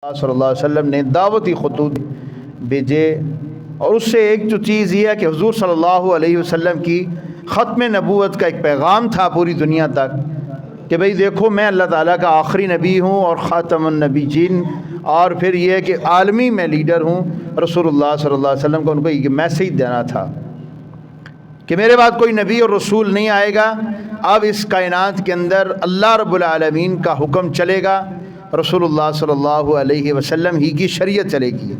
صلی اللہ علیہ وسلم نے دعوتی خطوط بھیجے، اور اس سے ایک جو چیز یہ ہے کہ حضور صلی اللہ علیہ وسلم کی ختم نبوت کا ایک پیغام تھا پوری دنیا تک کہ بھئی دیکھو میں اللہ تعالیٰ کا آخری نبی ہوں اور خاتم النبیین، اور پھر یہ کہ عالمی میں لیڈر ہوں۔ رسول اللہ صلی اللہ علیہ وسلم کو ان کو یہ میسیج دینا تھا کہ میرے بعد کوئی نبی اور رسول نہیں آئے گا، اب اس کائنات کے اندر اللہ رب العالمین کا حکم چلے گا، رسول اللہ صلی اللہ علیہ وسلم ہی کی شریعت چلے گی،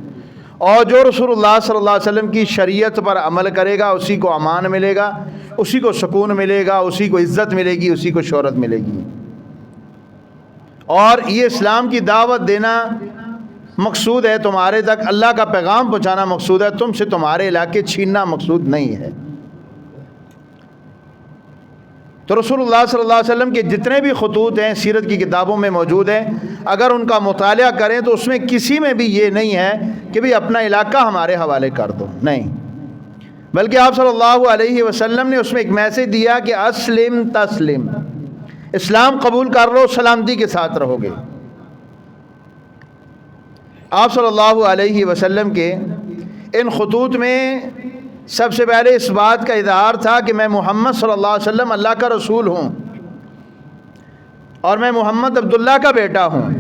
اور جو رسول اللہ صلی اللہ علیہ وسلم کی شریعت پر عمل کرے گا اسی کو امان ملے گا، اسی کو سکون ملے گا، اسی کو عزت ملے گی، اسی کو شہرت ملے گی۔ اور یہ اسلام کی دعوت دینا مقصود ہے، تمہارے تک اللہ کا پیغام پہنچانا مقصود ہے، تم سے تمہارے علاقے چھیننا مقصود نہیں ہے۔ تو رسول اللہ صلی اللہ علیہ وسلم کے جتنے بھی خطوط ہیں سیرت کی کتابوں میں موجود ہیں، اگر ان کا مطالعہ کریں تو اس میں کسی میں بھی یہ نہیں ہے کہ بھی اپنا علاقہ ہمارے حوالے کر دو، نہیں، بلکہ آپ صلی اللہ علیہ وسلم نے اس میں ایک میسیج دیا کہ اسلم تسلم، اسلام قبول کر لو سلامتی کے ساتھ رہو گے۔ آپ صلی اللہ علیہ وسلم کے ان خطوط میں سب سے پہلے اس بات کا اظہار تھا کہ میں محمد صلی اللہ علیہ وسلم اللہ کا رسول ہوں، اور میں محمد عبداللہ کا بیٹا ہوں۔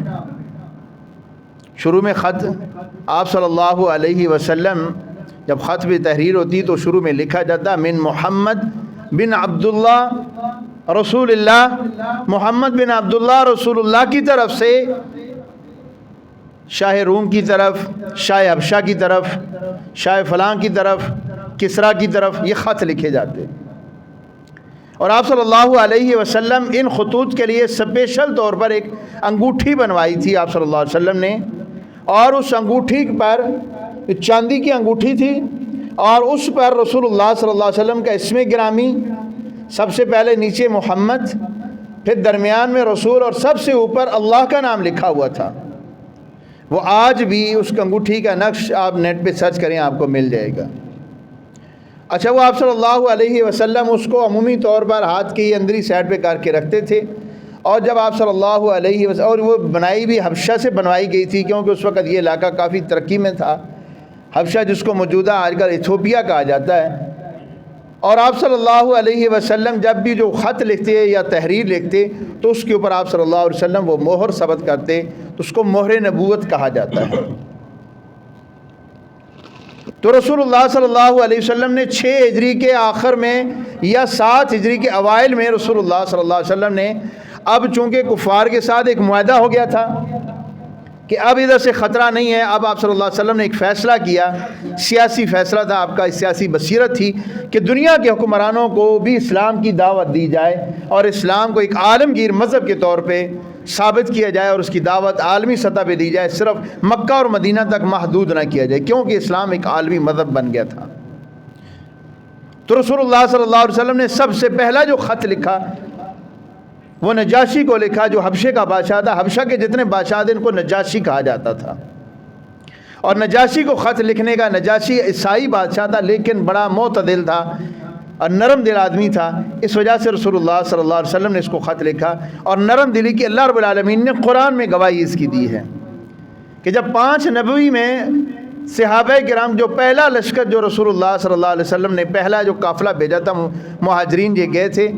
شروع میں خط آپ صلی اللہ علیہ وسلم جب خط بھی تحریر ہوتی تو شروع میں لکھا جاتا من محمد بن عبداللہ رسول اللہ، محمد بن عبداللہ رسول اللہ کی طرف سے شاہ روم کی طرف، شاہ حبشہ کی طرف، شاہ فلاں کی طرف، کسرا کی طرف یہ خط لکھے جاتے، اور آپ صلی اللہ علیہ وسلم ان خطوط کے لیے اسپیشل طور پر ایک انگوٹھی بنوائی تھی آپ صلی اللہ علیہ وسلم نے، اور اس انگوٹھی پر چاندی کی انگوٹھی تھی، اور اس پر رسول اللہ صلی اللہ علیہ وسلم کا اسم گرامی، سب سے پہلے نیچے محمد، پھر درمیان میں رسول، اور سب سے اوپر اللہ کا نام لکھا ہوا تھا۔ وہ آج بھی اس انگوٹھی کا نقش آپ نیٹ پہ سرچ کریں آپ کو مل جائے گا۔ اچھا، وہ آپ صلی اللہ علیہ وسلم اس کو عمومی طور پر ہاتھ کی اندری سائڈ پہ کر کے رکھتے تھے، اور جب آپ صلی اللہ علیہ وسلم، اور وہ بنائی بھی حبشہ سے بنوائی گئی تھی کیونکہ اس وقت یہ علاقہ کافی ترقی میں تھا، حبشہ جس کو موجودہ آج کل ایتھوپیا کہا جاتا ہے۔ اور آپ صلی اللہ علیہ وسلم جب بھی جو خط لکھتے یا تحریر لکھتے تو اس کے اوپر آپ صلی اللہ علیہ وسلم وہ مہر ثبت کرتے، تو اس کو مہر نبوت کہا جاتا ہے۔ تو رسول اللہ صلی اللہ علیہ وسلم نے 6 ہجری کے آخر میں یا 7 ہجری کے اوائل میں رسول اللہ صلی اللہ علیہ وسلم نے، اب چونکہ کفار کے ساتھ ایک معاہدہ ہو گیا تھا کہ اب ادھر سے خطرہ نہیں ہے، اب آپ صلی اللہ علیہ وسلم نے ایک فیصلہ کیا، سیاسی فیصلہ تھا، آپ کا سیاسی بصیرت تھی کہ دنیا کے حکمرانوں کو بھی اسلام کی دعوت دی جائے، اور اسلام کو ایک عالمگیر مذہب کے طور پہ ثابت کیا جائے، اور اس کی دعوت عالمی سطح پہ دی جائے، صرف مکہ اور مدینہ تک محدود نہ کیا جائے، کیونکہ اسلام ایک عالمی مذہب بن گیا تھا۔ تو رسول اللہ صلی اللہ علیہ وسلم نے سب سے پہلا جو خط لکھا وہ نجاشی کو لکھا، جو حبشے کا بادشاہ تھا۔ حبشہ کے جتنے بادشاہ تھے ان کو نجاشی کہا جاتا تھا، اور نجاشی کو خط لکھنے کا، نجاشی عیسائی بادشاہ تھا لیکن بڑا معتدل تھا اور نرم دل آدمی تھا، اس وجہ سے رسول اللہ صلی اللہ علیہ وسلم نے اس کو خط لکھا، اور نرم دلی کی اللہ رب العالمین نے قرآن میں گواہی اس کی دی ہے کہ جب 5 نبوی میں صحابہ کرام، جو پہلا لشکر جو رسول اللہ صلی اللہ علیہ وسلم نے پہلا جو قافلہ بھیجا تھا، مہاجرین یہ گئے تھے،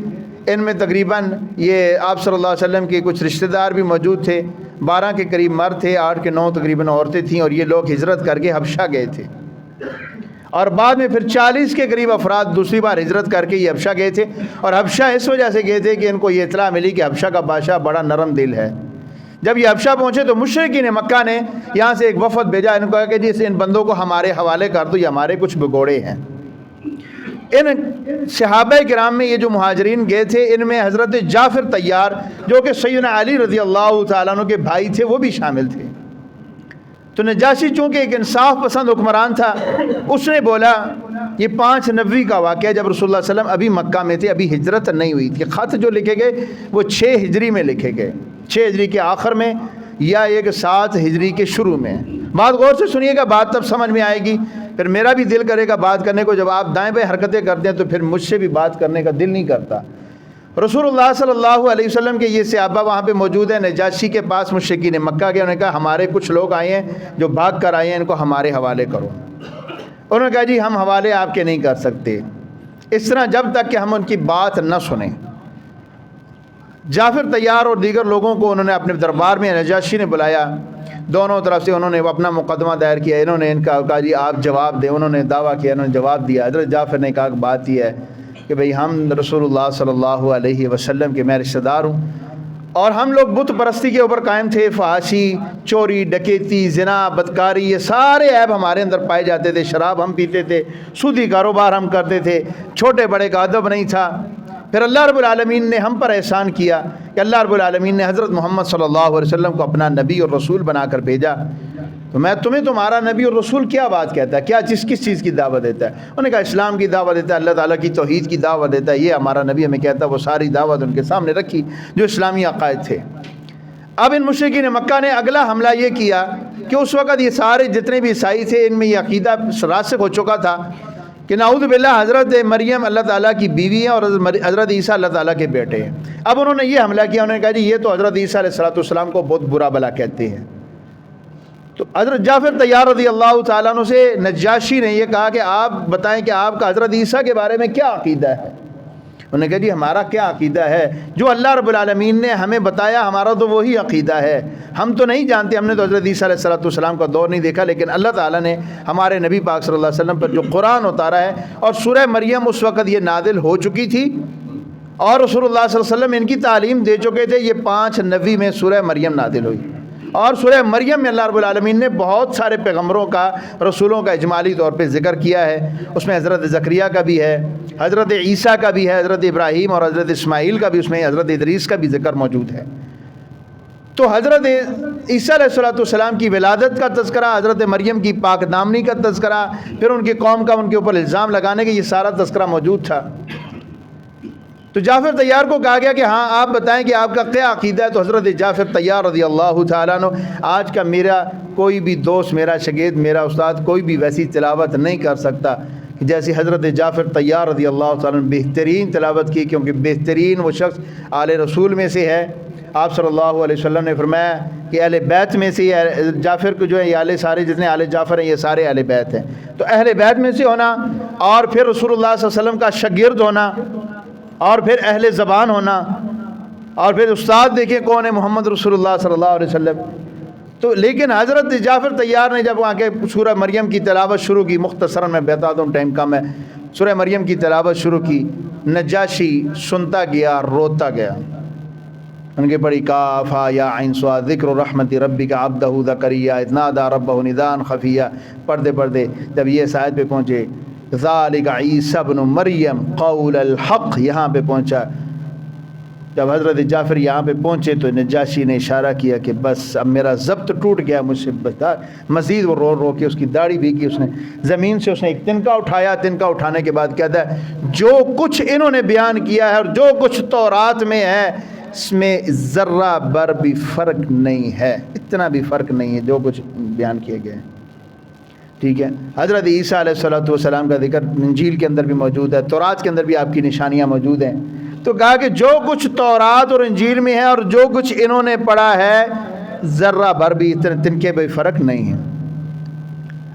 ان میں تقریباً یہ آپ صلی اللہ علیہ وسلم کے کچھ رشتہ دار بھی موجود تھے، 12 کے قریب مرد تھے، 8 کے 9 تقریباً عورتیں تھیں، اور یہ لوگ ہجرت کر کے حبشہ گئے تھے، اور بعد میں پھر 40 کے قریب افراد دوسری بار ہجرت کر کے یہ حبشہ گئے تھے، اور حبشہ اس وجہ سے گئے تھے کہ ان کو یہ اطلاع ملی کہ حبشہ کا بادشاہ بڑا نرم دل ہے۔ جب یہ حبشہ پہنچے تو مشرکین مکہ نے یہاں سے ایک وفد بھیجا، ان کو کہا کہ جی ان بندوں کو ہمارے حوالے کر دو، یہ ہمارے کچھ بگوڑے ہیں۔ ان صحابہ کرام میں یہ جو مہاجرین گئے تھے، ان میں حضرت جعفر طیار جو کہ سیدنا علی رضی اللہ تعالیٰ عنہ کے بھائی تھے وہ بھی شامل تھے۔ تو نجاشی چونکہ ایک انصاف پسند حکمران تھا، اس نے بولا یہ 5 نبوی کا واقعہ جب رسول اللہ صلی اللہ علیہ وسلم ابھی مکہ میں تھے، ابھی ہجرت نہیں ہوئی تھی، خط جو لکھے گئے وہ 6 ہجری میں لکھے گئے، 6 ہجری کے آخر میں یا ایک 7 ہجری کے شروع میں۔ بات غور سے سنیے گا، بات تب سمجھ میں آئے گی، پھر میرا بھی دل کرے گا بات کرنے کو، جب آپ دائیں بائیں حرکتیں کرتے ہیں تو پھر مجھ سے بھی بات کرنے کا دل نہیں کرتا۔ رسول اللہ صلی اللہ علیہ وسلم کے یہ صحابہ وہاں پہ موجود ہیں، نجاشی کے پاس مشرکین مکہ کے، انہوں نے کہا ہمارے کچھ لوگ آئے ہیں جو بھاگ کر آئے ہیں، ان کو ہمارے حوالے کرو۔ انہوں نے کہا جی ہم حوالے آپ کے نہیں کر سکتے، اس طرح جب تک کہ ہم ان کی بات نہ سنیں۔ جعفر طیار اور دیگر لوگوں کو انہوں نے اپنے دربار میں نجاشی نے بلایا، دونوں طرف سے انہوں نے اپنا مقدمہ دائر کیا، انہوں نے ان کا کہا جی آپ جواب دیں، انہوں نے دعویٰ کیا، انہوں نے جواب دیا۔ حضرت جعفر نے کہا کہ بات یہ ہے کہ بھئی ہم رسول اللہ صلی اللہ علیہ وسلم کے میں رشتہ دار ہوں، اور ہم لوگ بت پرستی کے اوپر قائم تھے، فحاشی، چوری، ڈکیتی، زنا، بدکاری، یہ سارے عیب ہمارے اندر پائے جاتے تھے، شراب ہم پیتے تھے، سودی کاروبار ہم کرتے تھے، چھوٹے بڑے کا ادب نہیں تھا۔ پھر اللہ رب العالمین نے ہم پر احسان کیا کہ اللہ رب العالمین نے حضرت محمد صلی اللہ علیہ وسلم کو اپنا نبی اور رسول بنا کر بھیجا، تو میں تمہیں تمہارا نبی اور رسول کیا بات کہتا ہے، کیا کس چیز کی دعوت دیتا ہے؟ انہوں نے کہا اسلام کی دعوت دیتا ہے، اللہ تعالیٰ کی توحید کی دعوت دیتا ہے، یہ ہمارا نبی ہمیں کہتا ہے۔ وہ ساری دعوت ان کے سامنے رکھی جو اسلامی عقائد تھے۔ اب ان مشرکین مکہ نے اگلا حملہ یہ کیا کہ اس وقت یہ سارے جتنے بھی عیسائی تھے ان میں یہ عقیدہ راسخ ہو چکا تھا کہ نعوذ باللہ حضرت مریم اللہ تعالیٰ کی بیوی ہیں اور حضرت عیسیٰ اللہ تعالیٰ کے بیٹے ہیں۔ اب انہوں نے یہ حملہ کیا، انہوں نے کہا جی یہ تو حضرت عیسیٰ علیہ السلام کو بہت برا بلا کہتے ہیں۔ تو حضرت جعفر طیار رضی اللہ تعالیٰ عنہ سے نجاشی نے یہ کہا کہ آپ بتائیں کہ آپ کا حضرت عیسیٰ کے بارے میں کیا عقیدہ ہے؟ انہوں نے کہا جی ہمارا کیا عقیدہ ہے، جو اللہ رب العالمین نے ہمیں بتایا ہمارا تو وہی عقیدہ ہے، ہم تو نہیں جانتے، ہم نے تو حضرت عیسیٰ علیہ السلام کا دور نہیں دیکھا، لیکن اللہ تعالیٰ نے ہمارے نبی پاک صلی اللہ علیہ وسلم پر جو قرآن اتارا ہے، اور سورہ مریم اس وقت یہ نازل ہو چکی تھی، اور رسول اللہ صلی اللہ علیہ وسلم ان کی تعلیم دے چکے تھے، یہ 5 نبی میں سورہ مریم نازل ہوئی، اور سورہ مریم میں اللہ رب العالمین نے بہت سارے پیغمبروں کا، رسولوں کا اجمالی طور پہ ذکر کیا ہے۔ اس میں حضرت زکریا کا بھی ہے، حضرت عیسیٰ کا بھی ہے، حضرت ابراہیم اور حضرت اسماعیل کا بھی، اس میں حضرت ادریس کا بھی ذکر موجود ہے۔ تو حضرت عیسیٰ علیہ السلام کی ولادت کا تذکرہ، حضرت مریم کی پاک دامنی کا تذکرہ، پھر ان کی قوم کا ان کے اوپر الزام لگانے کا یہ سارا تذکرہ موجود تھا۔ تو جعفر طیار کو کہا گیا کہ ہاں آپ بتائیں کہ آپ کا کیا عقیدہ ہے؟ تو حضرت جعفر طیار رضی اللہ تعالیٰ عنہ، آج کا میرا کوئی بھی دوست، میرا شاگرد، میرا استاد کوئی بھی ویسی تلاوت نہیں کر سکتا کہ جیسی حضرت جعفر طیار رضی اللہ تعالیٰ عنہ بہترین تلاوت کی، کیونکہ بہترین وہ شخص آل رسول میں سے ہے۔ آپ صلی اللہ علیہ وسلم نے فرمایا کہ اہل بیت میں سے جعفر کو جو ہے یہ آل سارے جتنے آل جعفر ہیں یہ سارے اہل بیت ہیں، تو اہل بیت میں سے ہونا، اور پھر رسول اللہ صلی اللہ علیہ وسلم کا شاگرد ہونا، اور پھر اہل زبان ہونا، اور پھر استاد دیکھیں کون ہے، محمد رسول اللہ صلی اللہ علیہ وسلم۔ تو لیکن حضرت جعفر طیار نے جب وہاں کے سورہ مریم کی تلاوت شروع کی، مختصراً میں بتا دوں ٹائم کم ہے، سورہ مریم کی تلاوت شروع کی، نجاشی سنتا گیا، روتا گیا۔ ان کے پڑھی کاف ہا یا عین صاد ذکر رحمت ربک عبدہ زکریا اذ نادی ربہ نداء خفیا، پڑھتے پڑھتے جب یہ اس آیت پہ پہنچے ذالک عیسی ابن مریم قول الحق، یہاں پہ پہنچا، جب حضرت جعفر یہاں پہ پہنچے تو نجاشی نے اشارہ کیا کہ بس اب میرا ضبط ٹوٹ گیا مجھ سے، بتا مزید وہ رو رو کے اس کی داڑھی بھیگی، اس نے زمین سے اس نے ایک تنکا اٹھایا، تنکا اٹھانے کے بعد کہتا ہے جو کچھ انہوں نے بیان کیا ہے اور جو کچھ تورات میں ہے اس میں ذرہ بر بھی فرق نہیں ہے، اتنا بھی فرق نہیں ہے جو کچھ بیان کیے گئے ہیں۔ ٹھیک ہے، حضرت عیسیٰ علیہ السلام کا ذکر انجیل کے اندر بھی موجود ہے، تورات کے اندر بھی آپ کی نشانیاں موجود ہیں۔ تو کہا کہ جو کچھ تورات اور انجیل میں ہے اور جو کچھ انہوں نے پڑھا ہے ذرہ بھر بھی تنکے بھی فرق نہیں ہے۔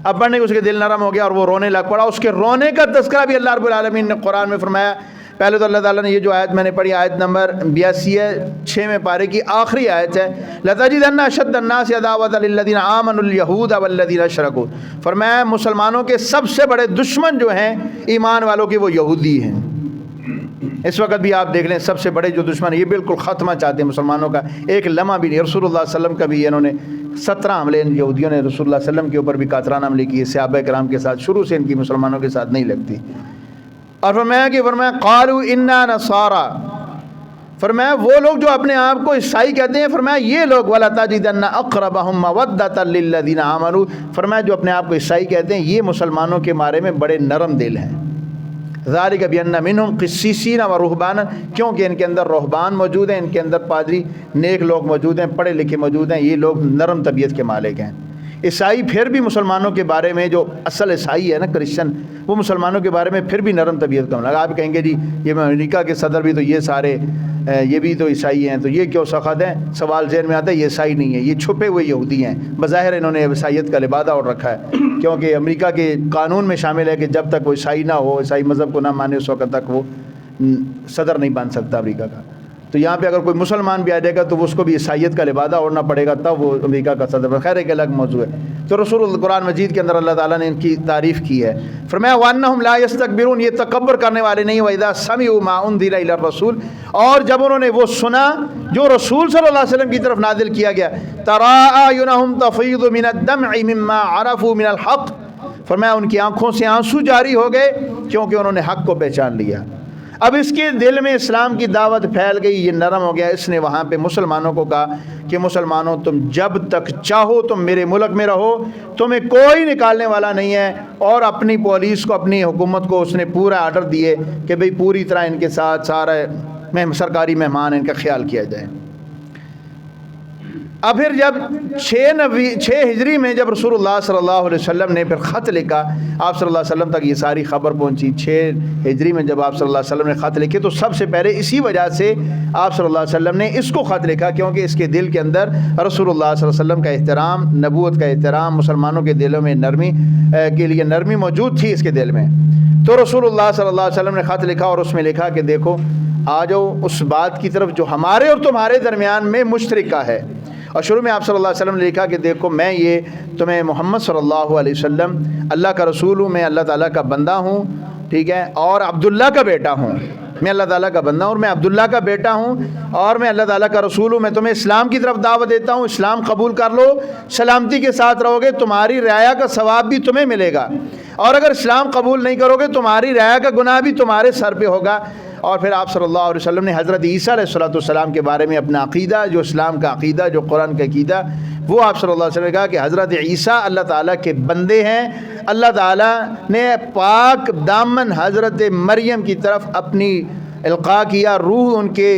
اب پڑھنے کے اس کے دل نرم ہو گیا اور وہ رونے لگ پڑا۔ اس کے رونے کا تذکرہ بھی اللہ رب العالمین نے قرآن میں فرمایا۔ پہلے تو اللہ تعالیٰ نے یہ جو آیت میں نے پڑھی، آیت نمبر 82 ہے، 6 پارے کی آخری آیت ہے، لَتَجِدَنَّ أَشَدَّ النَّاسِ عَدَاوَةً لِلَّذِينَ آمَنُوا الْيَهُودَ وَالَّذِينَ أَشْرَكُوا، فرمایا مسلمانوں کے سب سے بڑے دشمن جو ہیں ایمان والوں کے وہ یہودی ہیں۔ اس وقت بھی آپ دیکھ لیں سب سے بڑے جو دشمن یہ بالکل ختمہ چاہتے ہیں مسلمانوں کا، ایک لمحہ بھی نہیں۔ رسول اللہ صلی اللہ علیہ وسلم کا بھی انہوں نے 17 حملے ان یہودیوں نے رسول اللہ صلی اللہ علیہ وسلم کے اوپر بھی قاطرانہ حملے کیے، صحابہ کرام کے ساتھ، شروع سے ان کی مسلمانوں کے ساتھ نہیں لگتی۔ اور فرمایا قالوا انا نصارى، فرمایا وہ لوگ جو اپنے آپ کو عیسائی کہتے ہیں، فرمایا یہ لوگ وَلَتَجِدَنَّ أَقْرَبَهُمْ مَوَدَّةً لِلَّذِينَ آمَنُوا، فرمایا جو اپنے آپ کو عیسائی کہتے ہیں یہ مسلمانوں کے بارے میں بڑے نرم دل ہیں۔ ذَلِكَ بِأَنَّ مِنْهُمْ قِسِّيسِينَ وَرُهْبَانًا، کیونکہ ان کے اندر رہبان موجود ہیں، ان کے اندر پادری نیک لوگ موجود ہیں، پڑھے لکھے موجود ہیں، یہ لوگ نرم طبیعت کے مالک ہیں۔ عیسائی پھر بھی مسلمانوں کے بارے میں، جو اصل عیسائی ہے نا کرسچن، وہ مسلمانوں کے بارے میں پھر بھی نرم طبیعت کا لگا. آپ کہیں گے جی یہ امریکہ کے صدر بھی تو یہ سارے یہ بھی تو عیسائی ہیں، تو یہ کیوں سخت ہیں؟ سوال ذہن میں آتا ہے یہ عیسائی نہیں ہے، یہ چھپے ہوئے یہودی ہیں. بظاہر انہوں نے عیسائیت کا لبادہ اوڑھ رکھا ہے، کیونکہ امریکہ کے قانون میں شامل ہے کہ جب تک وہ عیسائی نہ ہو، عیسائی مذہب کو نہ مانے، اس وقت تک وہ صدر نہیں بن سکتا امریکہ کا. تو یہاں پہ اگر کوئی مسلمان بھی آ جائے گا تو اس کو بھی عیسائیت کا لبادہ اوڑھنا پڑے گا، تب وہ امریکہ کا صدر. خیر ایک الگ موضوع ہے. تو رسول اللہ قرآن مجید کے اندر اللہ تعالیٰ نے ان کی تعریف کی ہے. فرمایا وَأَنَّهُمْ لَا يَسْتَكْبِرُونَ، یہ تکبر کرنے والے نہیں. وَإِذَا سَمِعُوا مَا أُنزِلَ إِلَى الرَّسُولِ، اور جب انہوں نے وہ سنا جو رسول صلی اللہ علیہ وسلم کی طرف نازل کیا گیا. تَرَىٰ أَعْيُنَهُمْ تَفِيضُ مِنَ الدَّمْعِ مِمَّا عَرَفُوا مِنَ الْحَقِّ، فرمایا ان کی آنکھوں سے آنسو جاری ہو گئے کیونکہ انہوں نے حق کو پہچان لیا. اب اس کے دل میں اسلام کی دعوت پھیل گئی، یہ نرم ہو گیا. اس نے وہاں پہ مسلمانوں کو کہا کہ مسلمانوں تم جب تک چاہو تم میرے ملک میں رہو، تمہیں کوئی نکالنے والا نہیں ہے. اور اپنی پولیس کو، اپنی حکومت کو اس نے پورا آرڈر دیے کہ بھئی پوری طرح ان کے ساتھ سارا سرکاری مہمان ان کا خیال کیا جائے. اب پھر جب 6 ہجری میں جب رسول اللہ صلی اللہ علیہ وسلم نے پھر خط لکھا، آپ صلی اللہ علیہ وسلم تک یہ ساری خبر پہنچی. 6 ہجری میں جب آپ صلی اللہ علیہ وسلم نے خط لکھے تو سب سے پہلے اسی وجہ سے آپ صلی اللہ علیہ وسلم نے اس کو خط لکھا، کیونکہ اس کے دل کے اندر رسول اللہ صلی اللہ علیہ وسلم کا احترام، نبوت کا احترام، مسلمانوں کے دلوں میں نرمی کے لیے نرمی موجود تھی اس کے دل میں. تو رسول اللہ صلی اللہ علیہ وسلم نے خط لکھا اور اس میں لکھا کہ دیکھو آ جاؤ اس بات کی طرف جو ہمارے اور تمہارے درمیان میں مشترکہ ہے. اور شروع میں آپ صلی اللہ علیہ وسلم نے لکھا کہ دیکھو میں یہ تمہیں محمد صلی اللہ علیہ وسلم اللہ کا رسول ہوں، میں اللہ تعالیٰ کا بندہ ہوں، ٹھیک ہے، اور عبداللہ کا بیٹا ہوں. میں اللہ تعالیٰ کا بندہ ہوں اور میں عبداللہ کا بیٹا ہوں اور میں اللہ تعالیٰ کا رسول ہوں. میں تمہیں اسلام کی طرف دعوت دیتا ہوں، اسلام قبول کر لو، سلامتی کے ساتھ رہو گے، تمہاری رعایا کا ثواب بھی تمہیں ملے گا. اور اگر اسلام قبول نہیں کرو گے تمہاری رعایا کا گناہ بھی تمہارے سر پہ ہوگا. اور پھر آپ صلی اللہ علیہ وسلم نے حضرت عیسیٰ علیہ السلام کے بارے میں اپنا عقیدہ، جو اسلام کا عقیدہ، جو قرآن کا عقیدہ، وہ آپ صلی اللہ علیہ وسلم نے کہا کہ حضرت عیسیٰ اللہ تعالیٰ کے بندے ہیں. اللہ تعالیٰ نے پاک دامن حضرت مریم کی طرف اپنی القاء کیا، روح ان کے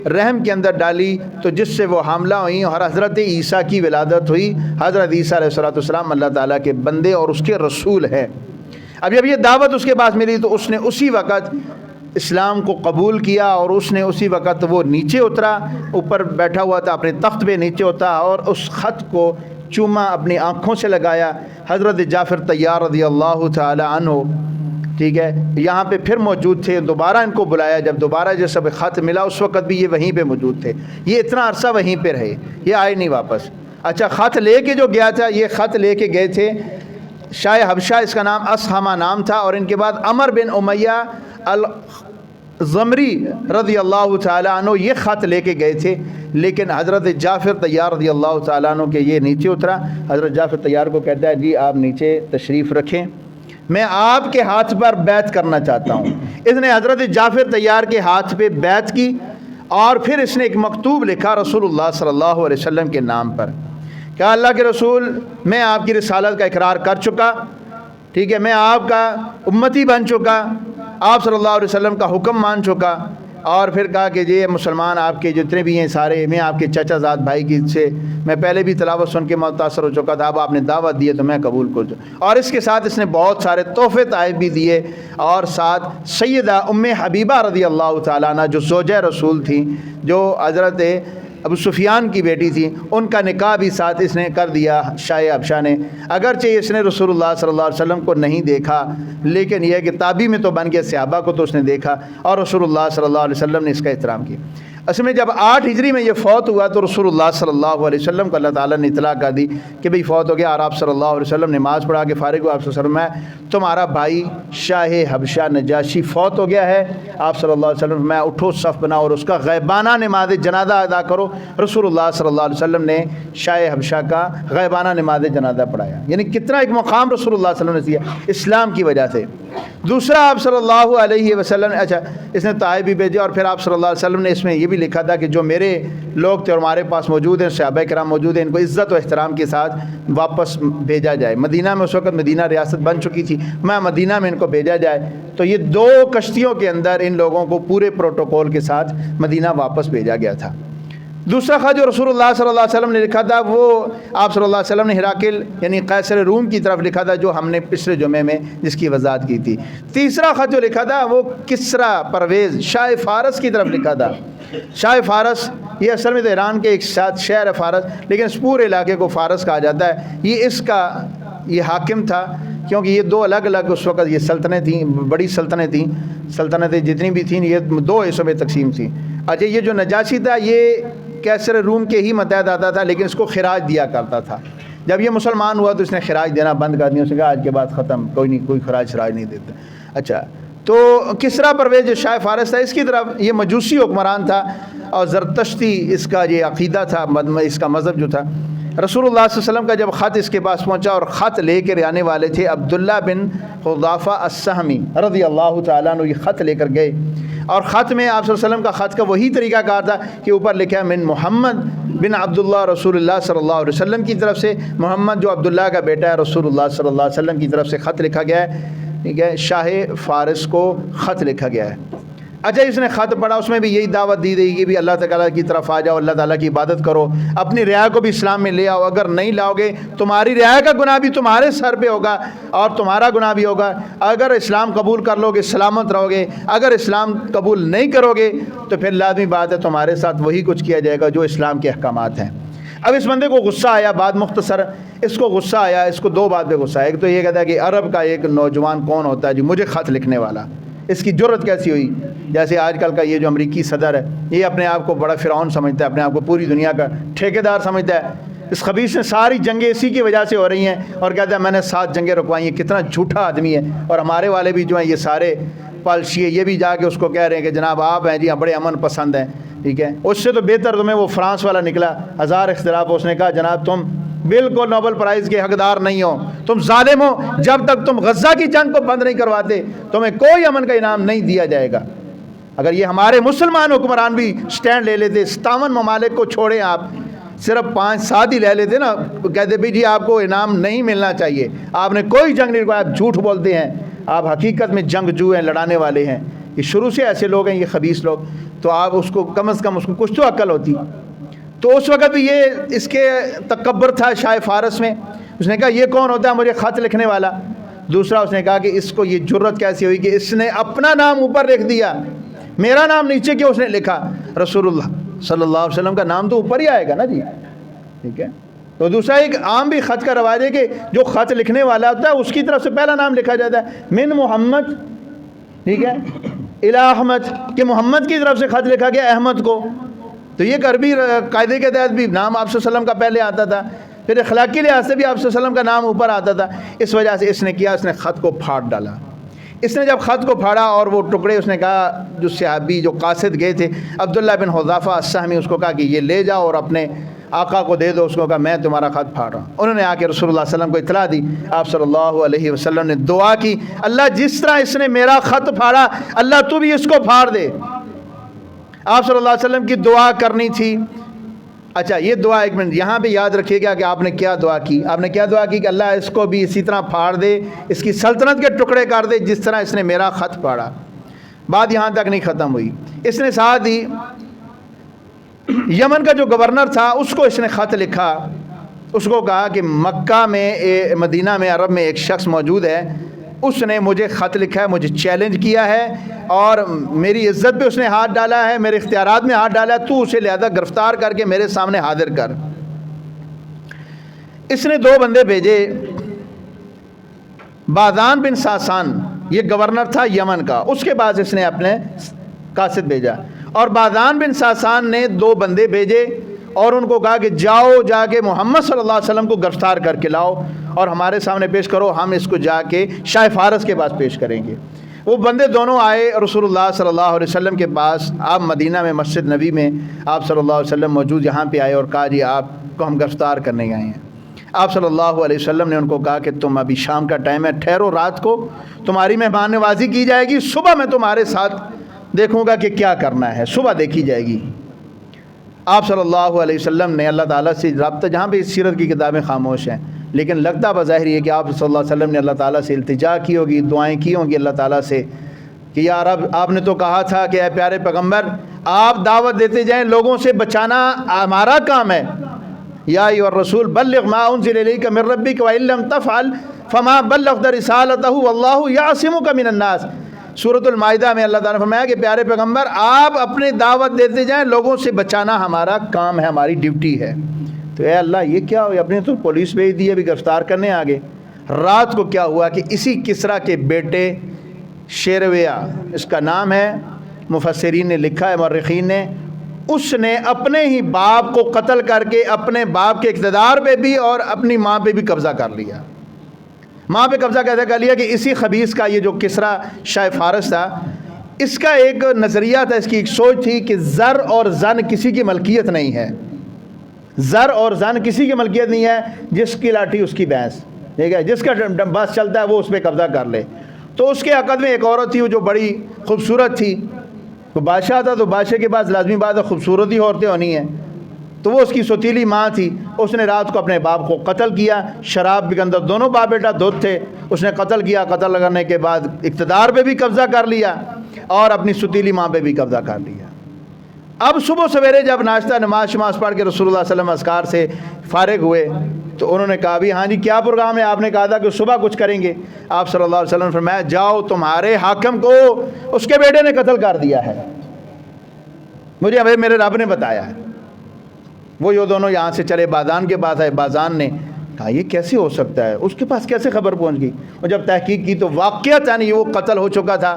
رحم کے اندر ڈالی، تو جس سے وہ حاملہ ہوئیں اور حضرت عیسیٰ کی ولادت ہوئی. حضرت عیسیٰ علیہ السلام اللہ تعالیٰ کے بندے اور اس کے رسول ہیں. اب جب یہ دعوت اس کے پاس ملی تو اس نے اسی وقت اسلام کو قبول کیا اور اس نے اسی وقت وہ نیچے اترا، اوپر بیٹھا ہوا تھا اپنے تخت پہ نیچے اترا اور اس خط کو چوما، اپنی آنکھوں سے لگایا. حضرت جعفر طیار رضی اللہ تعالی عنہ، ٹھیک ہے، یہاں پہ پھر موجود تھے. دوبارہ ان کو بلایا، جب دوبارہ جیسا خط ملا اس وقت بھی یہ وہیں پہ موجود تھے. یہ اتنا عرصہ وہیں پہ رہے، یہ آئے نہیں واپس. اچھا خط لے کے جو گیا تھا، یہ خط لے کے گئے تھے شاہ حبشہ، اس کا نام اسحمہ نام تھا، اور ان کے بعد عمر بن امیہ الزمری رضی اللہ تعالیٰ عنہ یہ خط لے کے گئے تھے. لیکن حضرت جعفر طیار رضی اللہ تعالیٰ عنہ کے یہ نیچے اترا. حضرت جعفر طیار کو کہتا ہے جی آپ نیچے تشریف رکھیں، میں آپ کے ہاتھ پر بیعت کرنا چاہتا ہوں. اس نے حضرت جعفر طیار کے ہاتھ پہ بیعت کی اور پھر اس نے ایک مکتوب لکھا رسول اللہ صلی اللہ علیہ وسلم کے نام پر. کہا اللہ کے رسول، میں آپ کی رسالت کا اقرار کر چکا، ٹھیک ہے، میں آپ کا امتی بن چکا، آپ صلی اللہ علیہ وسلم کا حکم مان چکا. اور پھر کہا کہ یہ مسلمان آپ کے جتنے بھی ہیں سارے، میں آپ کے چچا زاد بھائی کی سے میں پہلے بھی تلاوت سن کے متاثر ہو چکا تھا، اب آپ نے دعوت دی ہے تو میں قبول کر چکا. اور اس کے ساتھ اس نے بہت سارے تحفے تحائف بھی دیے، اور ساتھ سیدہ ام حبیبہ رضی اللہ تعالیٰ عنہ جو زوجہ رسول تھیں، جو حضرت ابو سفیان کی بیٹی تھی، ان کا نکاح بھی ساتھ اس نے کر دیا شاہ حبشہ نے. اگرچہ اس نے رسول اللہ صلی اللہ علیہ وسلم کو نہیں دیکھا، لیکن یہ کہ تابعی میں تو بن گیا، صحابہ کو تو اس نے دیکھا اور رسول اللہ صلی اللہ علیہ وسلم نے اس کا احترام کیا. اصل میں جب 8 ہجری میں یہ فوت ہوا تو رسول اللہ صلی اللہ علیہ وسلم کو اللہ تعالیٰ نے اطلاع کر دی کہ بھئی فوت ہو گیا. اور آپ صلی اللہ علیہ وسلم نماز پڑھا کے فارغ ہوا، آپ صلی اللہ علیہ وسلم میں تمہارا بھائی شاہ حبشہ نجاشی فوت ہو گیا ہے. آپ صلی اللہ علیہ وسلم میں اٹھو، صف بناؤ اور اس کا غیبانہ نماز جنازہ ادا کرو. رسول اللہ صلی اللہ علیہ وسلم نے شاہ حبشہ کا غیبانہ نماز جنازہ پڑھایا. یعنی کتنا ایک مقام رسول اللہ صلی اللہ علیہ وسلم نے دیا اسلام کی وجہ سے. دوسرا آپ صلی اللہ علیہ وسلم اچھا اس نے تحائف بھی بھیجے، اور پھر آپ صلی اللہ علیہ وسلم نے اس میں یہ بھی لکھا تھا کہ جو میرے لوگ تھے اور ہمارے پاس موجود ہیں، صحابہ کرام موجود ہیں، ان کو عزت و احترام کے ساتھ واپس بھیجا جائے. مدینہ میں اس وقت مدینہ ریاست بن چکی تھی، میں مدینہ میں ان کو بھیجا جائے. تو یہ 2 کشتیوں کے اندر ان لوگوں کو پورے پروٹوکول کے ساتھ مدینہ واپس بھیجا گیا تھا. دوسرا خط جو رسول اللہ صلی اللہ علیہ وسلم نے لکھا تھا وہ آپ صلی اللہ علیہ وسلم نے ہراقل یعنی قیصر روم کی طرف لکھا تھا، جو ہم نے پچھلے جمعے میں جس کی وضاحت کی تھی۔ تیسرا خط جو لکھا تھا وہ کسرا پرویز شاہ فارس کی طرف لکھا تھا۔ شاہ فارس یہ اصل میں تو ایران کے ایک شہر ہے فارس، لیکن اس پورے علاقے کو فارس کہا جاتا ہے۔ یہ اس کا یہ حاکم تھا، کیونکہ یہ دو الگ الگ اس وقت یہ سلطنتیں تھیں، بڑی سلطنتیں جتنی بھی تھیں یہ دو حصوں میں تقسیم تھیں۔ اچھا، یہ جو نجاشی تھا یہ قیصر روم کے ہی متحد آتا تھا، لیکن اس کو خراج دیا کرتا تھا۔ جب یہ مسلمان ہوا تو اس نے خراج دینا بند کر دیا، اس نے کہا آج کے بعد ختم، کوئی خراج نہیں دیتا۔ اچھا، تو کسرا پرویز جو شاہ فارس تھا اس کی طرف یہ مجوسی حکمران تھا، اور زرتشتی اس کا یہ عقیدہ تھا، اس کا مذہب جو تھا۔ رسول اللہ صلی اللہ علیہ وسلم کا جب خط اس کے پاس پہنچا، اور خط لے کر آنے والے تھے عبداللہ بن حذافہ السہمی رضی اللہ تعالیٰ عنہ، یہ خط لے کر گئے، اور خط میں آپ صلی اللہ علیہ وسلم کا خط کا وہی طریقہ کار تھا کہ اوپر لکھا ہے من محمد بن عبداللہ رسول اللہ صلی اللہ علیہ وسلم کی طرف سے، محمد جو عبداللہ کا بیٹا ہے رسول اللہ صلی اللہ علیہ وسلم کی طرف سے خط لکھا گیا ہے، ٹھیک ہے، شاہ فارس کو خط لکھا گیا ہے۔ اچھا، اس نے خط پڑھا، اس میں بھی یہی دعوت دی گئی کہ بھی اللہ تعالیٰ کی طرف آ جاؤ، اللہ تعالیٰ کی عبادت کرو، اپنی رعایا کو بھی اسلام میں لے آؤ، اگر نہیں لاؤ گے تمہاری رعایا کا گناہ بھی تمہارے سر پہ ہوگا اور تمہارا گناہ بھی ہوگا، اگر اسلام قبول کر لو گے سلامت رہو گے، اگر اسلام قبول نہیں کرو گے تو پھر لازمی بات ہے تمہارے ساتھ وہی کچھ کیا جائے گا جو اسلام کے احکامات ہیں۔ اب اس بندے کو غصہ آیا، بات مختصر، اس کو غصہ آیا، اس کو دو بات پہ غصہ آیا۔ ایک تو یہ کہتا ہے کہ عرب کا ایک نوجوان کون ہوتا ہے جی مجھے خط لکھنے والا، اس کی جرت کیسی ہوئی؟ جیسے آج کل کا یہ جو امریکی صدر ہے، یہ اپنے آپ کو بڑا فرعون سمجھتا ہے، اپنے آپ کو پوری دنیا کا ٹھیکیدار سمجھتا ہے۔ اس خبیث نے ساری جنگیں اسی کی وجہ سے ہو رہی ہیں، اور کہتا ہے میں نے 7 جنگیں رکوائی ہیں۔ کتنا جھوٹا آدمی ہے۔ اور ہمارے والے بھی جو ہیں یہ سارے پالشیے، یہ بھی جا کے اس کو کہہ رہے ہیں کہ جناب آپ ہیں جی بڑے امن پسند ہیں، ٹھیک ہے۔ اس سے تو بہتر تمہیں وہ فرانس والا نکلا، 1000 اختلاف، اس نے کہا جناب تم بالکل نوبل پرائز کے حقدار نہیں ہو، تم ظالم ہو، جب تک تم غزہ کی جنگ کو بند نہیں کرواتے تمہیں کوئی امن کا انعام نہیں دیا جائے گا۔ اگر یہ ہمارے مسلمان حکمران بھی سٹینڈ لے لیتے، 57 ممالک کو چھوڑیں، آپ صرف 5-7 ہی لے لیتے نا، کہتے بھی جی آپ کو انعام نہیں ملنا چاہیے، آپ نے کوئی جنگ نہیں کروایا، آپ جھوٹ بولتے ہیں، آپ حقیقت میں جنگجو ہیں، لڑانے والے ہیں، یہ شروع سے ایسے لوگ ہیں یہ خبیث لوگ، تو آپ اس کو کم از کم اس کو کچھ تو عقل ہوتی۔ تو اس وقت بھی یہ اس کے تکبر تھا شاہ فارس میں۔ اس نے کہا یہ کون ہوتا ہے مجھے خط لکھنے والا؟ دوسرا اس نے کہا کہ اس کو یہ جرت کیسی ہوئی کہ اس نے اپنا نام اوپر لکھ دیا، میرا نام نیچے کیوں اس نے لکھا؟ رسول اللہ صلی اللہ علیہ وسلم کا نام تو اوپر ہی آئے گا نا جی، ٹھیک ہے۔ تو دوسرا ایک عام بھی خط کا رواج ہے کہ جو خط لکھنے والا ہوتا ہے اس کی طرف سے پہلا نام لکھا جاتا ہے، من محمد، ٹھیک ہے، الی احمد، کہ محمد کی طرف سے خط لکھا گیا احمد کو، تو یہ عربی قاعدے کے تحت بھی نام آپ صلی اللہ علیہ وسلم کا پہلے آتا تھا، پھر اخلاقی لحاظ سے بھی آپ صلی اللہ علیہ وسلم کا نام اوپر آتا تھا۔ اس وجہ سے اس نے کیا، اس نے خط کو پھاڑ ڈالا۔ اس نے جب خط کو پھاڑا اور وہ ٹکڑے، اس نے کہا جو صحابی جو قاصد گئے تھے عبداللہ بن حذافہ السہمی، اس کو کہا کہ یہ لے جاؤ اور اپنے آقا کو دے دو، اس کو کہا میں تمہارا خط پھاڑ رہا ہوں۔ انہوں نے آ کے رسول اللہ صلی اللہ علیہ وسلم کو اطلاع دی، آپ صلی اللہ علیہ وسلم نے دعا کی، اللہ جس طرح اس نے میرا خط پھاڑا اللہ تو بھی اس کو پھاڑ دے۔ آپ صلی اللہ علیہ وسلم کی دعا کرنی تھی۔ اچھا، یہ دعا ایک منٹ یہاں پہ یاد رکھیے گا کہ آپ نے کیا دعا کی۔ آپ نے کیا دعا کی کہ اللہ اس کو بھی اسی طرح پھاڑ دے، اس کی سلطنت کے ٹکڑے کر دے جس طرح اس نے میرا خط پھاڑا۔ بات یہاں تک نہیں ختم ہوئی، اس نے ساتھ ہی یمن کا جو گورنر تھا اس کو اس نے خط لکھا، اس کو کہا کہ مکہ میں مدینہ میں عرب میں ایک شخص موجود ہے، اس نے مجھے خط لکھا ہے، مجھے چیلنج کیا ہے اور میری عزت پہ اس نے ہاتھ ڈالا ہے، میرے اختیارات میں ہاتھ ڈالا ہے، تو اسے لہذا گرفتار کر کے میرے سامنے حاضر کر۔ اس نے 2 بندے بھیجے، بازان بن ساسان، یہ گورنر تھا یمن کا، اس کے بعد اس نے اپنے قاصد بھیجا، اور بازان بن ساسان نے 2 بندے بھیجے اور ان کو کہا کہ جاؤ جا کے محمد صلی اللہ علیہ وسلم کو گرفتار کر کے لاؤ اور ہمارے سامنے پیش کرو، ہم اس کو جا کے شاہ فارس کے پاس پیش کریں گے۔ وہ بندے دونوں آئے رسول اللہ صلی اللہ علیہ وسلم کے پاس، آپ مدینہ میں مسجد نبی میں آپ صلی اللہ علیہ وسلم موجود یہاں پہ آئے اور کہا جی آپ کو ہم گرفتار کرنے آئے ہیں۔ آپ صلی اللہ علیہ وسلم نے ان کو کہا کہ تم ابھی شام کا ٹائم ہے، ٹھہرو، رات کو تمہاری مہمان نوازی کی جائے گی، صبح میں تمہارے ساتھ دیکھوں گا کہ کیا کرنا ہے، صبح دیکھی جائے گی۔ آپ صلی اللہ علیہ وسلم نے اللہ تعالیٰ سے رابطہ، جہاں پہ سیرت کی کتابیں خاموش ہیں لیکن لگتا بظاہر یہ کہ آپ صلی اللہ علیہ وسلم نے اللہ تعالیٰ سے التجا کی ہوگی، دعائیں کی ہوں گی اللہ تعالیٰ سے کہ یا رب آپ نے تو کہا تھا کہ اے پیارے پیغمبر آپ دعوت دیتے جائیں، لوگوں سے بچانا ہمارا کام ہے۔ یا ایھا الرسول بلغ ما انزل الیک من ربک وان لم تفعل فما بلغت رسالتہ واللہ یعصمک من الناس۔ سورۃ المائدہ میں اللہ تعالیٰ نے فرمایا کہ پیارے پیغمبر آپ اپنے دعوت دیتے جائیں، لوگوں سے بچانا ہمارا کام ہے، ہماری ڈیوٹی ہے۔ تو اے اللہ یہ کیا ہو، اپنے تو پولیس بھیج دی، ابھی گرفتار کرنے آگے۔ رات کو کیا ہوا کہ اسی کسریٰ کے بیٹے شیرویہ، اس کا نام ہے، مفسرین نے لکھا ہے، مورخین نے، اس نے اپنے ہی باپ کو قتل کر کے اپنے باپ کے اقتدار پہ بھی اور اپنی ماں پہ بھی قبضہ کر لیا۔ ماں پہ قبضہ کیسے کر لیا کہ اسی خبیث کا، یہ جو کسریٰ شاہ فارس تھا، اس کا ایک نظریہ تھا، اس کی ایک سوچ تھی کہ زر اور زن کسی کی ملکیت نہیں ہے، زر اور زن کسی کی ملکیت نہیں ہے، جس کی لاٹھی اس کی بھینس، ٹھیک ہے، جس کا بس چلتا ہے وہ اس پہ قبضہ کر لے۔ تو اس کے عقد میں ایک عورت تھی جو بڑی خوبصورت تھی، تو بادشاہ تھا، تو بادشاہ کے پاس لازمی بات ہے خوبصورت ہی عورتیں ہونی ہیں، تو وہ اس کی سوتیلی ماں تھی۔ اس نے رات کو اپنے باپ کو قتل کیا، شراب کے اندر دونوں باپ بیٹا دودھ تھے، اس نے قتل کیا، قتل کرنے کے بعد اقتدار پہ بھی قبضہ کر لیا اور اپنی سوتیلی ماں پہ بھی قبضہ کر لیا۔ اب صبح سویرے جب ناشتہ نماز پڑھ کے رسول اللہ صلی اللہ علیہ وسلم اذکار سے فارغ ہوئے تو انہوں نے کہا بھی ہاں جی کیا پروگرام ہے؟ آپ نے کہا تھا کہ صبح کچھ کریں گے۔ آپ صلی اللہ علیہ وسلم نے فرمایا جاؤ تمہارے حاکم کو اس کے بیٹے نے قتل کر دیا ہے، مجھے ابھی میرے رب نے بتایا ہے۔ وہ جو دونوں یہاں سے چلے، بازان کے پاس آئے، بازان نے کہا یہ کیسے ہو سکتا ہے، اس کے پاس کیسے خبر پہنچ گئی؟ اور جب تحقیق کی تو واقعتاً وہ قتل ہو چکا تھا،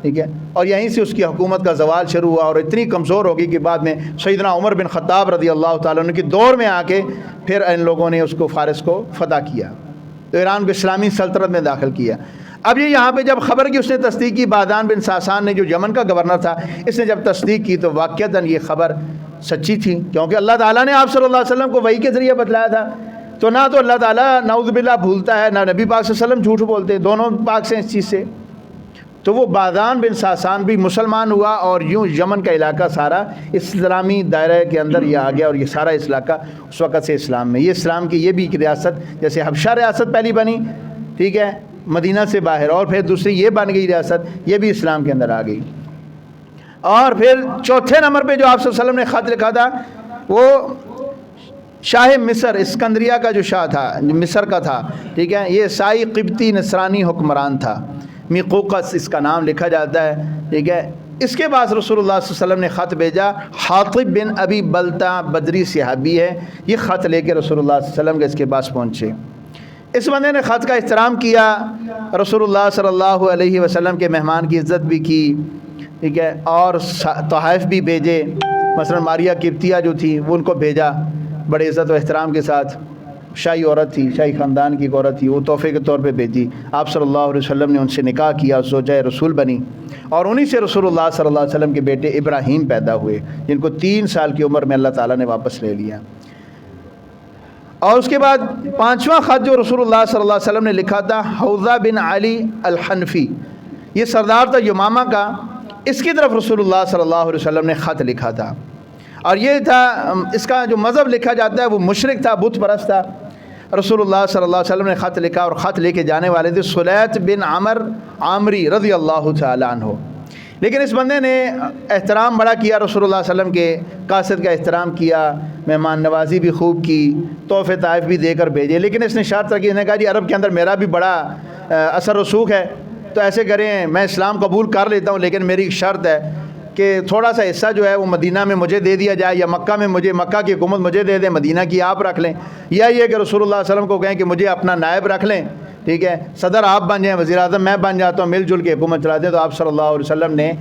ٹھیک ہے، اور یہیں سے اس کی حکومت کا زوال شروع ہوا اور اتنی کمزور ہو گئی کہ بعد میں سیدنا عمر بن خطاب رضی اللہ تعالیٰ عنہ کے دور میں آ کے پھر ان لوگوں نے اس کو فارس کو فتح کیا، تو ایران کو اسلامی سلطنت میں داخل کیا۔ اب یہ یہاں پہ جب خبر کی اس نے تصدیق کی، بادان بن ساسان نے جو یمن کا گورنر تھا، اس نے جب تصدیق کی تو واقعتاً یہ خبر سچی تھی، کیونکہ اللہ تعالیٰ نے آپ صلی اللہ علیہ وسلم کو وحی کے ذریعے بتلایا تھا۔ تو نہ تو اللہ تعالیٰ نعوذ باللہ بھولتا ہے، نہ نبی پاک صلی اللہ علیہ وسلم جھوٹ بولتے، دونوں پاک سے اس چیز سے۔ تو وہ بادان بن ساسان بھی مسلمان ہوا اور یوں یمن کا علاقہ سارا اسلامی دائرہ کے اندر یہ آ گیا، اور یہ سارا اس علاقہ اس وقت سے اسلام میں، یہ اسلام کی یہ بھی ایک ریاست، جیسے حبشہ ریاست پہلی بنی، ٹھیک ہے، مدینہ سے باہر، اور پھر دوسری یہ بن گئی ریاست، یہ بھی اسلام کے اندر آ گئی۔ اور پھر چوتھے نمبر پہ جو آپ صلی اللہ علیہ وسلم نے خط لکھا تھا وہ شاہ مصر، اسکندریہ کا جو شاہ تھا، مصر کا تھا، ٹھیک ہے، یہ عیسائی قبطی نصرانی حکمران تھا، میقوقس اس کا نام لکھا جاتا ہے، ٹھیک ہے۔ اس کے بعد رسول اللہ صلی اللہ علیہ وسلم نے خط بھیجا، حاطب بن ابی بلتع بدری صحابی ہے، یہ خط لے کے رسول اللہ صلی اللہ علیہ وسلم کے اس کے پاس پہنچے۔ اس بندے نے خط کا احترام کیا، رسول اللہ صلی اللہ علیہ وسلم کے مہمان کی عزت بھی کی، ٹھیک ہے، اور تحائف بھی بھیجے، مثلا ماریہ قبطیہ جو تھی وہ ان کو بھیجا بڑے عزت و احترام کے ساتھ، شاہی عورت تھی، شاہی خاندان کی ایک عورت تھی، وہ تحفے کے طور پہ بھیجی۔ آپ صلی اللہ علیہ وسلم نے ان سے نکاح کیا، زوجہ رسول بنی، اور انہی سے رسول اللہ صلی اللہ علیہ وسلم کے بیٹے ابراہیم پیدا ہوئے، جن کو 3 سال کی عمر میں اللہ تعالیٰ نے واپس لے لیا۔ اور اس کے بعد 5واں خط جو رسول اللہ صلی اللہ علیہ وسلم نے لکھا تھا، حوضہ بن علی الحنفی، یہ سردار تھا یمامہ کا، اس کی طرف رسول اللہ صلی اللہ علیہ وسلم نے خط لکھا تھا، اور یہ تھا، اس کا جو مذہب لکھا جاتا ہے وہ مشرک تھا، بت پرست تھا۔ رسول اللہ صلی اللہ علیہ وسلم نے خط لکھا، اور خط لے کے جانے والے تھے سلیت بن عمر عامری رضی اللہ تعالی عنہ، لیکن اس بندے نے احترام بڑا کیا رسول اللہ صلی اللہ علیہ وسلم کے، قاصد کا احترام کیا، مہمان نوازی بھی خوب کی، تحفے طائف بھی دے کر بھیجے، لیکن اس نے شرط رکھی، اس نے کہا جی عرب کے اندر میرا بھی بڑا اثر رسوخ ہے، تو ایسے کریں میں اسلام قبول کر لیتا ہوں، لیکن میری شرط ہے کہ تھوڑا سا حصہ جو ہے وہ مدینہ میں مجھے دے دیا جائے، یا مکہ میں مکہ کی حکومت مجھے دے دیں، مدینہ کی آپ رکھ لیں، یا یہ کہ رسول اللہ صلی اللہ علیہ وسلم کو کہیں کہ مجھے اپنا نائب رکھ لیں، ٹھیک ہے، صدر آپ بن جائیں، وزیر اعظم میں بن جاتا ہوں، مل جل کے حکومت چلاتے ہیں۔ تو آپ صلی اللہ علیہ وسلم نے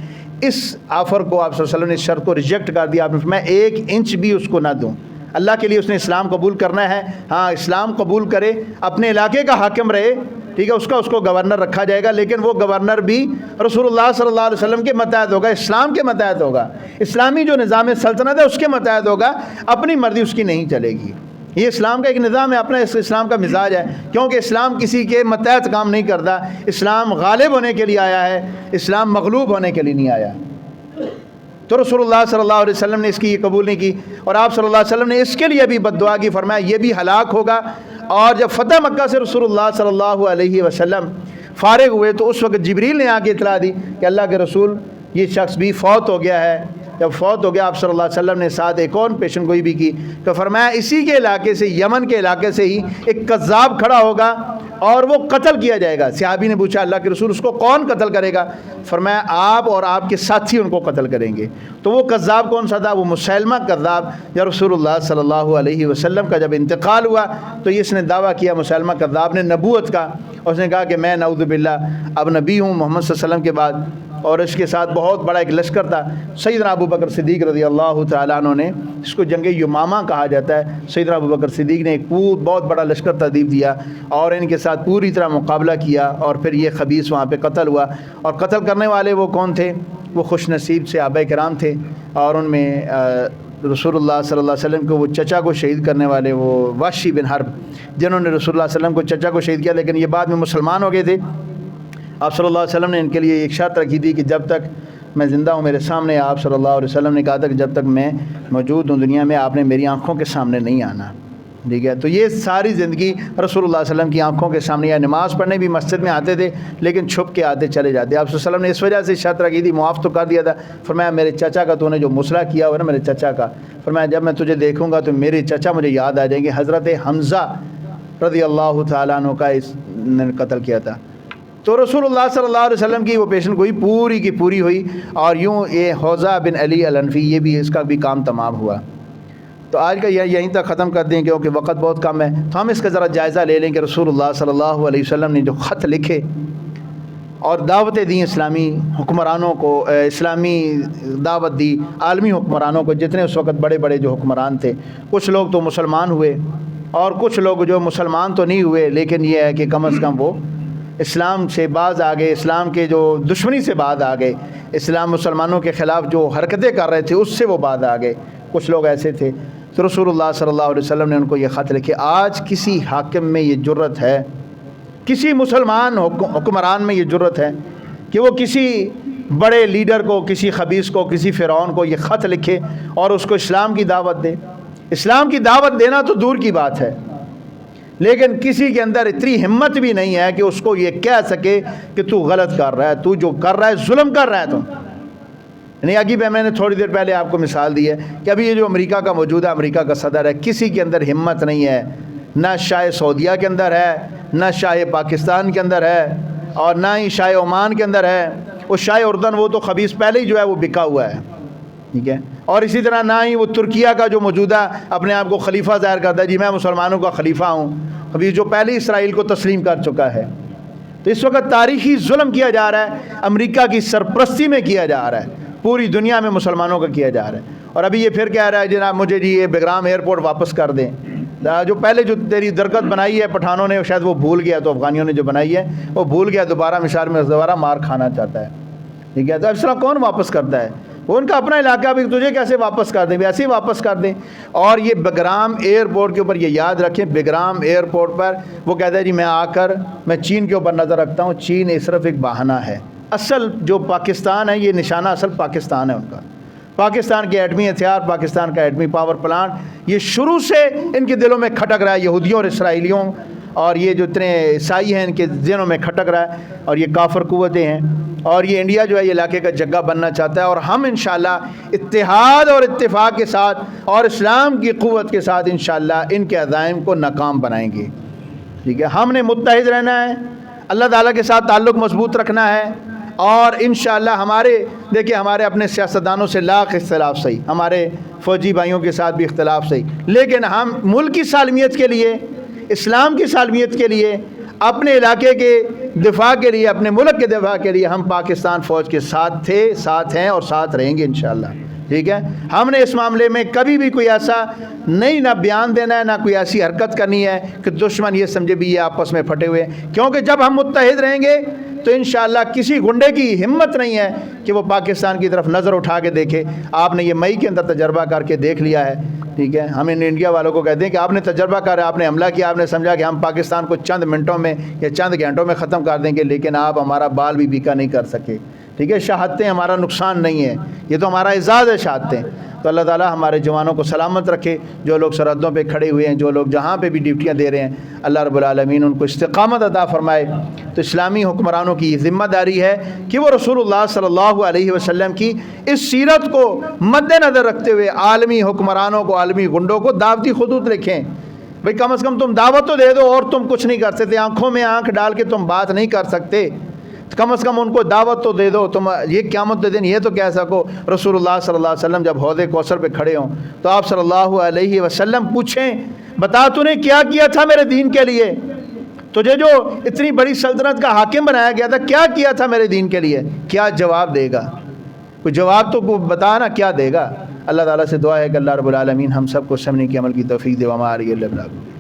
اس آفر کو، آپ صلی اللہ علیہ وسلم نے اس شرط کو ریجیکٹ کر دیا، آپ نے میں 1 انچ بھی اس کو نہ دوں، اللہ کے لیے اس نے اسلام قبول کرنا ہے، ہاں اسلام قبول کرے، اپنے علاقے کا حاکم رہے، ٹھیک ہے، اس کو گورنر رکھا جائے گا، لیکن وہ گورنر بھی رسول اللہ صلی اللہ علیہ وسلم کے متحد ہوگا، اسلام کے متحد ہوگا، اسلامی جو نظام سلطنت ہے اس کے متحد ہوگا، اپنی مرضی اس کی نہیں چلے گی۔ یہ اسلام کا ایک نظام ہے، اپنا اسلام کا مزاج ہے، کیونکہ اسلام کسی کے متحد کام نہیں کرتا، اسلام غالب ہونے کے لیے آیا ہے، اسلام مغلوب ہونے کے لیے نہیں آیا۔ تو رسول اللہ صلی اللہ علیہ وسلم نے اس کی یہ قبول نہیں کی، اور آپ صلی اللہ علیہ وسلم نے اس کے لیے بھی بد دعا کی، فرمایا یہ بھی ہلاک ہوگا۔ اور جب فتح مکہ سے رسول اللہ صلی اللہ علیہ وسلم فارغ ہوئے تو اس وقت جبریل نے آ کے اطلاع دی کہ اللہ کے رسول یہ شخص بھی فوت ہو گیا ہے، جب فوت ہو گیا آپ صلی اللہ علیہ وسلم نے ساتھ ایک اور پیشن گوئی بھی کی تو فرمایا اسی کے علاقے سے, یمن کے علاقے سے ہی ایک کذاب کھڑا ہوگا اور وہ قتل کیا جائے گا. صحابی نے پوچھا اللہ کے رسول اس کو کون قتل کرے گا؟ فرمایا آپ اور آپ کے ساتھی ان کو قتل کریں گے. تو وہ کذاب کون سا تھا؟ وہ مسیلمہ کذاب. یا رسول اللہ صلی اللہ علیہ وسلم کا جب انتقال ہوا تو اس نے دعویٰ کیا مسیلمہ کذاب نے نبوت کا, اور اس نے کہا کہ میں نعوذ باللہ اب نبی ہوں محمد صلی اللہ علیہ وسلم کے بعد. اور اس کے ساتھ بہت بڑا ایک لشکر تھا. سیدنا ابو بکر صدیق رضی اللہ تعالیٰ عنہ نے, اس کو جنگ یمامہ کہا جاتا ہے, سیدنا ابو بکر صدیق نے ایک بہت بڑا لشکر ترتیب دیا اور ان کے ساتھ پوری طرح مقابلہ کیا, اور پھر یہ خبیث وہاں پہ قتل ہوا. اور قتل کرنے والے وہ کون تھے؟ وہ خوش نصیب صحابہ کرام تھے, اور ان میں رسول اللہ صلی اللہ علیہ وسلم کو وہ چچا کو شہید کرنے والے وہ وحشی بن حرب, جنہوں نے رسول اللہ صلی اللہ علیہ وسلم کو چچا کو شہید کیا, لیکن یہ بعد میں مسلمان ہو گئے تھے. آپ صلی اللہ علیہ وسلم نے ان کے لیے ایک شرط رکھی تھی کہ جب تک میں زندہ ہوں میرے سامنے, آپ صلی اللہ علیہ وسلم نے کہا تھا کہ جب تک میں موجود ہوں دنیا میں آپ نے میری آنکھوں کے سامنے نہیں آنا. ٹھیک ہے, تو یہ ساری زندگی رسول اللہ صلی اللہ علیہ وسلم کی آنکھوں کے سامنے, یا نماز پڑھنے بھی مسجد میں آتے تھے لیکن چھپ کے آتے چلے جاتے. آپ صلی اللہ علیہ وسلم نے اس وجہ سے شرط رکھی تھی, معاف تو کر دیا تھا. فرمایا میرے چچا کا تو نے جو مسئلہ کیا ہوا نا میرے چچا کا, فرمایا جب میں تجھے دیکھوں گا تو میرے چچا مجھے یاد آ جائیں گے. حضرت حمزہ رضی اللہ تعالیٰ عنہ کا اس نے قتل کیا تھا. تو رسول اللہ صلی اللہ علیہ وسلم کی وہ پیشن گوئی پوری کی پوری ہوئی, اور یوں یہ حوضہ بن علی الانفی یہ بھی اس کا بھی کام تمام ہوا. تو آج کا یہیں تک ختم کر دیں کیونکہ وقت بہت کم ہے. تو ہم اس کا ذرا جائزہ لے لیں کہ رسول اللہ صلی اللہ علیہ وسلم نے جو خط لکھے اور دعوتیں دیں اسلامی حکمرانوں کو, اسلامی دعوت دی عالمی حکمرانوں کو, جتنے اس وقت بڑے بڑے جو حکمران تھے, کچھ لوگ تو مسلمان ہوئے اور کچھ لوگ جو مسلمان تو نہیں ہوئے, لیکن یہ ہے کہ کم از کم وہ اسلام سے باز آ گئے, اسلام کے جو دشمنی سے باز آ گئے, اسلام مسلمانوں کے خلاف جو حرکتیں کر رہے تھے اس سے وہ باز آ گئے. کچھ لوگ ایسے تھے. تو رسول اللہ صلی اللہ علیہ وسلم نے ان کو یہ خط لکھے. آج کسی حاکم میں یہ جرت ہے, کسی مسلمان حکمران میں یہ جرت ہے کہ وہ کسی بڑے لیڈر کو, کسی خبیث کو, کسی فرعون کو یہ خط لکھے اور اس کو اسلام کی دعوت دے. اسلام کی دعوت دینا تو دور کی بات ہے, لیکن کسی کے اندر اتنی ہمت بھی نہیں ہے کہ اس کو یہ کہہ سکے کہ تو غلط کر رہا ہے, تو جو کر رہا ہے ظلم کر رہا ہے. تو نہیں ابھی میں نے تھوڑی دیر پہلے آپ کو مثال دی ہے کہ ابھی یہ جو امریکہ کا موجودہ امریکہ کا صدر ہے, کسی کے اندر ہمت نہیں ہے, نہ شاہ سعودیہ کے اندر ہے, نہ شاہ پاکستان کے اندر ہے, اور نہ ہی شاہ عمان کے اندر ہے. وہ شاہ اردن وہ تو خبیث پہلے ہی جو ہے وہ بکا ہوا ہے. ٹھیک ہے, اور اسی طرح نہ ہی وہ ترکیہ کا جو موجودہ اپنے آپ کو خلیفہ ظاہر کرتا ہے, جی میں مسلمانوں کا خلیفہ ہوں, ابھی جو پہلے اسرائیل کو تسلیم کر چکا ہے. تو اس وقت تاریخی ظلم کیا جا رہا ہے, امریکہ کی سرپرستی میں کیا جا رہا ہے, پوری دنیا میں مسلمانوں کا کیا جا رہا ہے. اور ابھی یہ پھر کہہ رہا ہے جناب مجھے جی یہ بیگرام ایئرپورٹ واپس کر دیں, جو پہلے جو تیری درگت بنائی ہے پٹھانوں نے, شاید وہ بھول گیا, تو افغانیوں نے جو بنائی ہے وہ بھول گیا, دوبارہ مشار میں دوبارہ مار کھانا چاہتا ہے. ٹھیک ہے, تو اس طرح کون واپس کرتا ہے؟ وہ ان کا اپنا علاقہ بھی, تجھے کیسے واپس کر دیں؟ ویسے ہی واپس کر دیں. اور یہ بیگرام ایئرپورٹ کے اوپر یہ یاد رکھیں, بیگرام ایئرپورٹ پر وہ کہتا ہے جی میں آ کر میں چین کے اوپر نظر رکھتا ہوں, چین صرف ایک بہانہ ہے. اصل جو پاکستان ہے یہ نشانہ اصل پاکستان ہے ان کا. پاکستان کے ایٹمی ہتھیار, پاکستان کا ایٹمی پاور پلانٹ, یہ شروع سے ان کے دلوں میں کھٹک رہا ہے, یہودیوں اور اسرائیلیوں اور یہ جو اتنے عیسائی ہیں ان کے ذہنوں میں کھٹک رہا ہے, اور یہ کافر قوتیں ہیں. اور یہ انڈیا جو ہے یہ علاقے کا جگہ بننا چاہتا ہے, اور ہم انشاءاللہ اتحاد اور اتفاق کے ساتھ اور اسلام کی قوت کے ساتھ انشاءاللہ ان کے عزائم کو ناکام بنائیں گے. ٹھیک ہے, ہم نے متحد رہنا ہے, اللہ تعالیٰ کے ساتھ تعلق مضبوط رکھنا ہے, اور انشاءاللہ ہمارے دیکھیں ہمارے اپنے سیاستدانوں سے لاکھ اختلاف صحیح, ہمارے فوجی بھائیوں کے ساتھ بھی اختلاف صحیح, لیکن ہم ملک کی سالمیت کے لیے, اسلام کی سالمیت کے لیے, اپنے علاقے کے دفاع کے لیے, اپنے ملک کے دفاع کے لیے ہم پاکستان فوج کے ساتھ تھے, ساتھ ہیں اور ساتھ رہیں گے انشاءاللہ. ٹھیک ہے, ہم نے اس معاملے میں کبھی بھی کوئی ایسا نہیں نہ بیان دینا ہے, نہ کوئی ایسی حرکت کرنی ہے کہ دشمن یہ سمجھے بھی یہ آپس میں پھٹے ہوئے, کیونکہ جب ہم متحد رہیں گے تو انشاءاللہ کسی گنڈے کی ہمت نہیں ہے کہ وہ پاکستان کی طرف نظر اٹھا کے دیکھے. آپ نے یہ مئی کے اندر تجربہ کر کے دیکھ لیا ہے. ٹھیک ہے, ہم انڈیا والوں کو کہتے ہیں کہ آپ نے تجربہ کرا, آپ نے حملہ کیا, آپ نے سمجھا کہ ہم پاکستان کو چند منٹوں میں یا چند گھنٹوں میں ختم کر دیں گے, لیکن آپ ہمارا بال بھی بیکا نہیں کر سکے. ٹھیک ہے، شہادتیں ہمارا نقصان نہیں ہے، یہ تو ہمارا اعزاز ہے شہادتیں۔ تو اللہ تعالیٰ ہمارے جوانوں کو سلامت رکھے، جو لوگ سرحدوں پہ کھڑے ہوئے ہیں، جو لوگ جہاں پہ بھی ڈیوٹیاں دے رہے ہیں، اللہ رب العالمین ان کو استقامت عطا فرمائے۔ تو اسلامی حکمرانوں کی یہ ذمہ داری ہے کہ وہ رسول اللہ صلی اللہ علیہ وسلم کی اس سیرت کو مد نظر رکھتے ہوئے عالمی حکمرانوں کو، عالمی گنڈوں کو دعوتی خطوط لکھیں۔ بھئی کم از کم تم دعوت تو دے دو، اور تم کچھ نہیں کر سکتے، آنکھوں میں آنکھ ڈال کے تم بات نہیں کر سکتے، کم از کم ان کو دعوت تو دے دو۔ تم یہ قیامت کے دن یہ تو کہہ سکو رسول اللہ صلی اللہ علیہ وسلم جب حوض کوثر پہ کھڑے ہوں تو آپ صلی اللہ علیہ وسلم پوچھیں، بتا تو نے کیا کیا تھا میرے دین کے لیے؟ تجھے جو اتنی بڑی سلطنت کا حاکم بنایا گیا تھا، کیا کیا تھا میرے دین کے لیے؟ کیا جواب دے گا؟ کوئی جواب تو بتا نا، کیا دے گا؟ اللہ تعالیٰ سے دعا ہے کہ اللہ رب العالمین ہم سب کو سمجھنے کی عمل کی توفیق دے۔ وما علیہ الا البلاغ۔